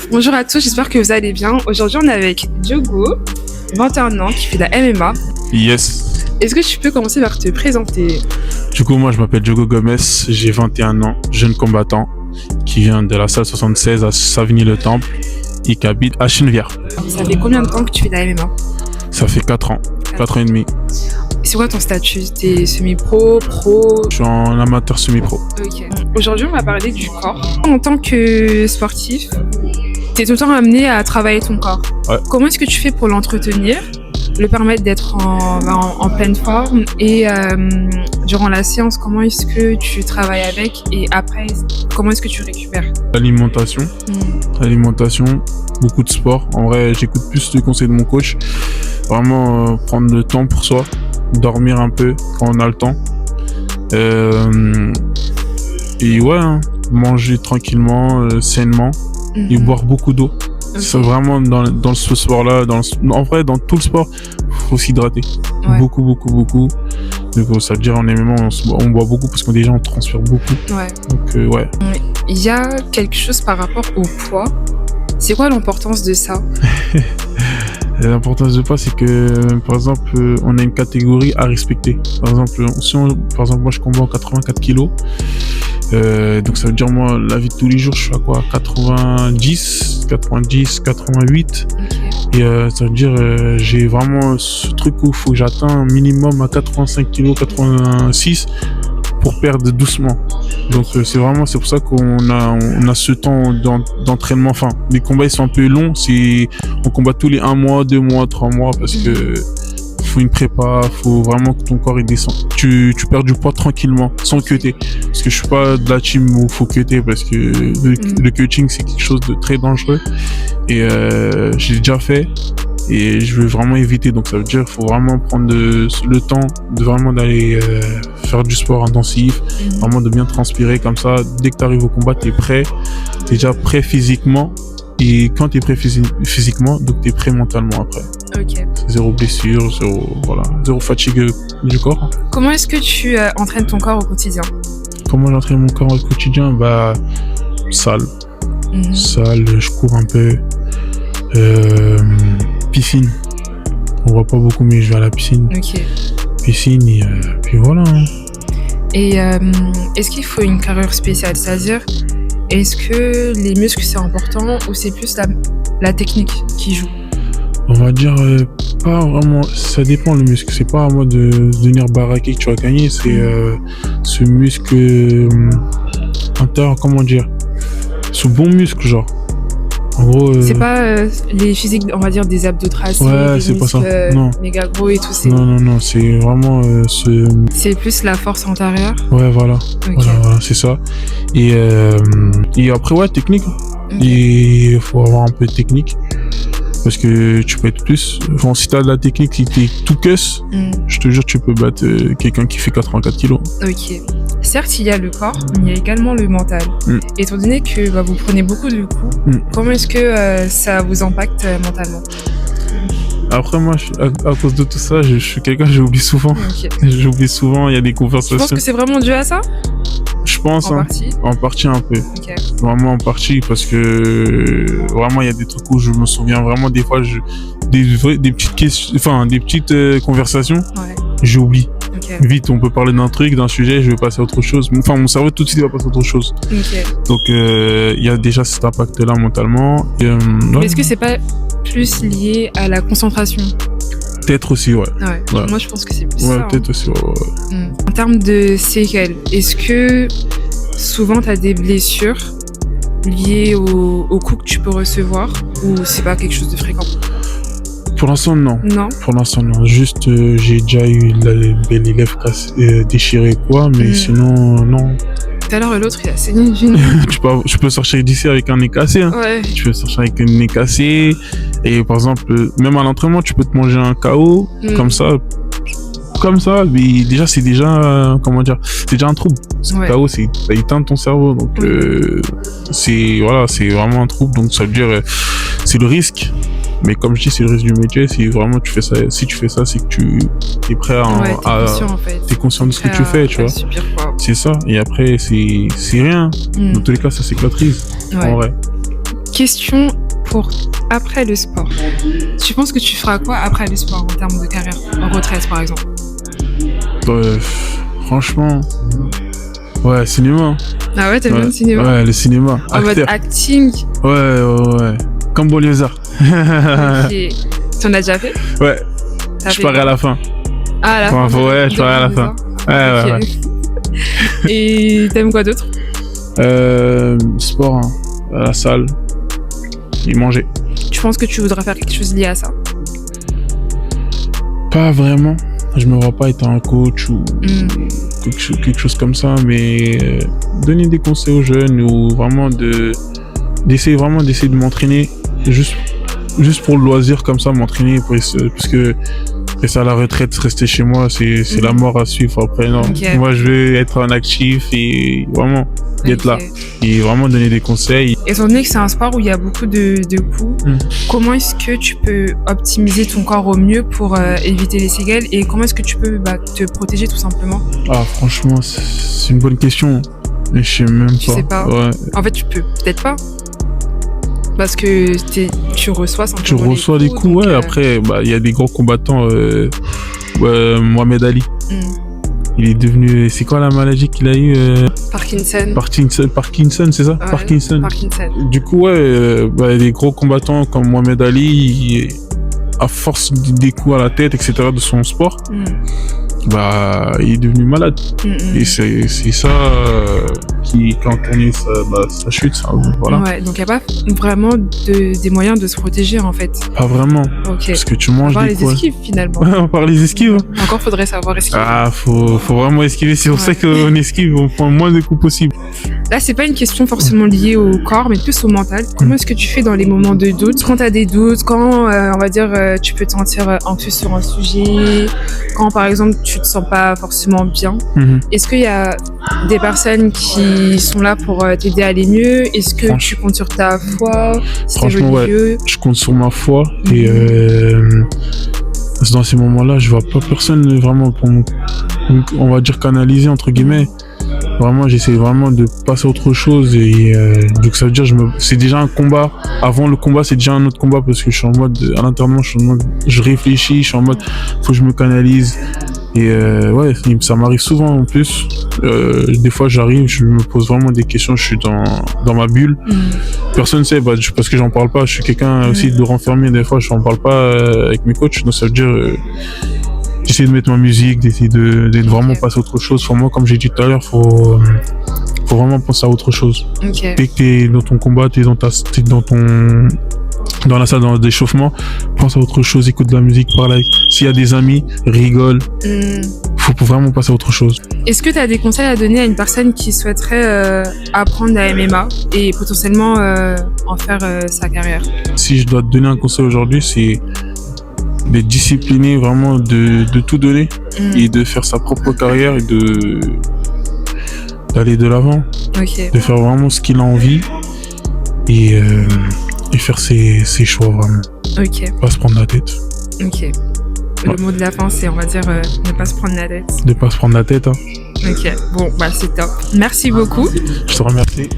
Bonjour à tous, j'espère que vous allez bien. Aujourd'hui, on est avec Diogo, 21 ans, qui fait de la MMA. Yes. Est-ce que tu peux commencer par te présenter? Du coup, moi, je m'appelle Diogo Gomez, j'ai 21 ans, jeune combattant, qui vient de la salle 76 à Savigny-le-Temple et qui habite à Chennevières. Ça fait combien de temps que tu fais de la MMA? Ça fait 4 ans, 4 ans et demi. C'est quoi ton statut? T'es semi-pro, pro? Je suis en amateur semi-pro. Ok. Aujourd'hui, on va parler du corps. En tant que sportif, t'es tout le temps amené à travailler ton corps. Ouais. Comment est-ce que tu fais pour l'entretenir, le permettre d'être en pleine forme et durant la séance, comment est-ce que tu travailles avec et après, comment est-ce que tu récupères? Alimentation, beaucoup de sport. En vrai, j'écoute plus les conseils de mon coach. Vraiment prendre le temps pour soi, dormir un peu quand on a le temps. Et ouais, manger tranquillement, sainement et boire beaucoup d'eau. Okay. C'est vraiment dans ce sport-là, en vrai, dans tout le sport, faut s'hydrater. Ouais. Beaucoup. Donc ça veut dire en MMA, on boit beaucoup parce qu'on déjà on transpire beaucoup. Ouais. Donc ouais. Il y a quelque chose par rapport au poids. C'est quoi l'importance de ça? L'importance de poids, c'est que, par exemple, on a une catégorie à respecter. Par exemple, moi, je combats en 84 kilos. Donc, ça veut dire, moi, la vie de tous les jours, je suis à quoi? 90, 88. Okay. Et ça veut dire, j'ai vraiment ce truc où il faut que j'atteigne un minimum à 85 kilos, 86 pour perdre doucement. Donc c'est pour ça qu'on a ce temps d'entraînement. Enfin, les combats ils sont un peu longs, on combat tous les 1 mois, 2 mois, 3 mois parce que faut une prépa, faut vraiment que ton corps il descende. Tu perds du poids tranquillement, sans cutter. Parce que je suis pas de la team où faut cutter parce que le cutting c'est quelque chose de très dangereux et j'ai déjà fait. Et je veux vraiment éviter, donc ça veut dire qu'il faut vraiment prendre le temps de vraiment d'aller faire du sport intensif, vraiment de bien transpirer comme ça. Dès que tu arrives au combat, tu es prêt, tu es déjà prêt physiquement. Et quand tu es prêt physiquement, donc tu es prêt mentalement après. Ok. Zéro blessure, zéro fatigue du corps. Comment est-ce que tu entraînes ton corps au quotidien? Comment j'entraîne mon corps au quotidien? Salle. Salle, je cours un peu. Piscine. On voit pas beaucoup, mais je vais à la piscine. Ok. Piscine et puis voilà. Et est-ce qu'il faut une carrure spéciale? C'est-à-dire, est-ce que les muscles c'est important ou c'est plus la technique qui joue? On va dire pas vraiment. Ça dépend le muscle. C'est pas à moi de venir baraquer que tu vas gagner. C'est ce muscle intérieur, comment dire, ce bon muscle genre. En gros, c'est pas les physiques, on va dire, des abdos tracés, ouais, c'est pas ça. Non. Méga gros et tout. Non, c'est vraiment c'est plus la force antérieure. Ouais, voilà. Okay. Voilà, c'est ça. Et après, ouais, technique. Okay. Il faut avoir un peu de technique. Parce que tu peux être plus. Enfin, si t'as de la technique, si t'es tout cuss, je te jure, tu peux battre quelqu'un qui fait 84 kilos. Ok. Certes, il y a le corps, mais il y a également le mental. Étant donné que vous prenez beaucoup de coups, comment est-ce que ça vous impacte mentalement? Après, moi, à cause de tout ça, je suis quelqu'un, j'oublie souvent. Okay. J'oublie souvent, il y a des conversations. Tu penses que c'est vraiment dû à ça? Je pense, en partie un peu. Okay. Vraiment en partie, parce que vraiment, il y a des trucs où je me souviens vraiment, des fois, des petites questions, enfin, des petites conversations, j'oublie. Okay. Vite, on peut parler d'un truc, d'un sujet, je vais passer à autre chose. Enfin, mon cerveau tout de suite va passer à autre chose. Okay. Donc, il y a déjà cet impact-là mentalement. Mais est-ce que c'est pas plus lié à la concentration? Peut-être aussi, ouais. Moi, je pense que c'est plus ça. Ouais, peut-être aussi, ouais. En termes de séquelles, est-ce que souvent tu as des blessures liées au coup que tu peux recevoir ou c'est pas quelque chose de fréquent? Pour l'instant, non. Pour l'instant, non. Juste, j'ai déjà eu les lèvres déchirées, quoi, mais sinon, non. Tout à l'heure, l'autre, il a saigné d'une. Tu peux sortir d'ici avec un nez cassé. Hein. Ouais. Tu peux sortir avec un nez cassé. Et par exemple, même à l'entraînement, tu peux te manger un KO comme ça. Mais déjà, c'est déjà, comment dire, c'est déjà un trouble. Ouais. KO, ça éteint ton cerveau. Donc, c'est vraiment un trouble. Donc, ça veut dire, c'est le risque. Mais comme je dis, c'est le risque du métier. Si vraiment tu fais ça, c'est que tu es prêt t'es conscient de ce que tu fais, tu vois. C'est ça. Et après, c'est rien. Dans tous les cas, ça cicatrise. En vrai. question pour après le sport. Tu penses que tu feras quoi après le sport en termes de carrière, en retraite par exemple? Franchement, ouais, cinéma. Ah ouais, t'aimes bien le cinéma? Ouais, le cinéma. En mode acting? Ouais. Comme Bollier. Ok. Tu en as déjà fait? Ouais. Je parie à la fin. Ah, à la fin? Ouais, je parie à la fin. Ouais. Et t'aimes quoi d'autre? Sport, hein. À la salle. Et manger. Tu penses que tu voudrais faire quelque chose lié à ça? Pas vraiment. Je me vois pas être un coach ou quelque chose comme ça, mais donner des conseils aux jeunes ou vraiment d'essayer de m'entraîner juste pour le loisir comme ça, m'entraîner parce que après ça, à la retraite, rester chez moi, c'est la mort à suivre après. Non, moi je veux être un actif et vraiment être là et vraiment donner des conseils. Étant donné que c'est un sport où il y a beaucoup de coups, comment est-ce que tu peux optimiser ton corps au mieux pour éviter les séquelles et comment est-ce que tu peux te protéger tout simplement? Ah franchement, c'est une bonne question. Mais je sais même pas. Tu sais pas. Ouais. En fait, tu peux peut-être pas. Parce que tu reçois des coups, ouais. Après, il y a des grands combattants. Mohamed Ali. Il est devenu... C'est quoi la maladie qu'il a eu Parkinson, c'est ça? Ouais, Parkinson. Du coup, ouais, des gros combattants comme Mohamed Ali, à force des coups à la tête, etc., de son sport, il est devenu malade. Et c'est ça qui a entraîné sa chute. Ça, voilà. Ouais, donc il n'y a pas vraiment des moyens de se protéger en fait. Pas vraiment. Ok. Parce que tu manges des coups. Esquives finalement. Ouais, on parle des esquives. Encore faudrait savoir esquiver. Ah, faut vraiment esquiver. C'est pour ça qu'on esquive, on prend moins de coups possible. Là, c'est pas une question forcément liée au corps, mais plus au mental. Comment est-ce que tu fais dans les moments de doute? Quand t'as des doutes, quand on va dire tu peux te sentir anxieux sur un sujet, quand par exemple tu te sens pas forcément bien. Est-ce qu'il y a des personnes qui sont là pour t'aider à aller mieux? Est-ce que tu comptes sur ta foi? Franchement, ouais, je compte sur ma foi et dans ces moments-là, je vois pas personne vraiment pour on va dire canaliser entre guillemets. Vraiment, j'essaie vraiment de passer à autre chose et donc ça veut dire c'est déjà un combat. Avant le combat, c'est déjà un autre combat parce que je suis en mode à l'intérieur, je réfléchis, je suis en mode faut que je me canalise. Et ouais, ça m'arrive souvent en plus. Des fois, j'arrive, je me pose vraiment des questions, je suis dans ma bulle. Personne ne sait, parce que j'en parle pas. Je suis quelqu'un aussi de renfermé. Des fois, je n'en parle pas avec mes coachs. Donc ça veut dire, j'essaie de mettre ma musique, d'essayer d'être vraiment passer à autre chose. Pour moi, comme j'ai dit tout à l'heure, faut vraiment penser à autre chose. Dès que t'es dans ton combat, t'es dans la salle d'échauffement, pense à autre chose, écoute de la musique, parle avec. S'il y a des amis, rigole. Faut vraiment passer à autre chose. Est-ce que tu as des conseils à donner à une personne qui souhaiterait apprendre la MMA et potentiellement en faire sa carrière? Si je dois te donner un conseil aujourd'hui, c'est d'être discipliné, vraiment de tout donner et de faire sa propre carrière et d'aller de l'avant. De faire vraiment ce qu'il a envie et faire ses choix vraiment. Pas se prendre la tête. Le mot de la fin, c'est, on va dire, ne pas se prendre la tête. Ne pas se prendre la tête, hein. Bon, c'est top. Merci beaucoup. Je te remercie.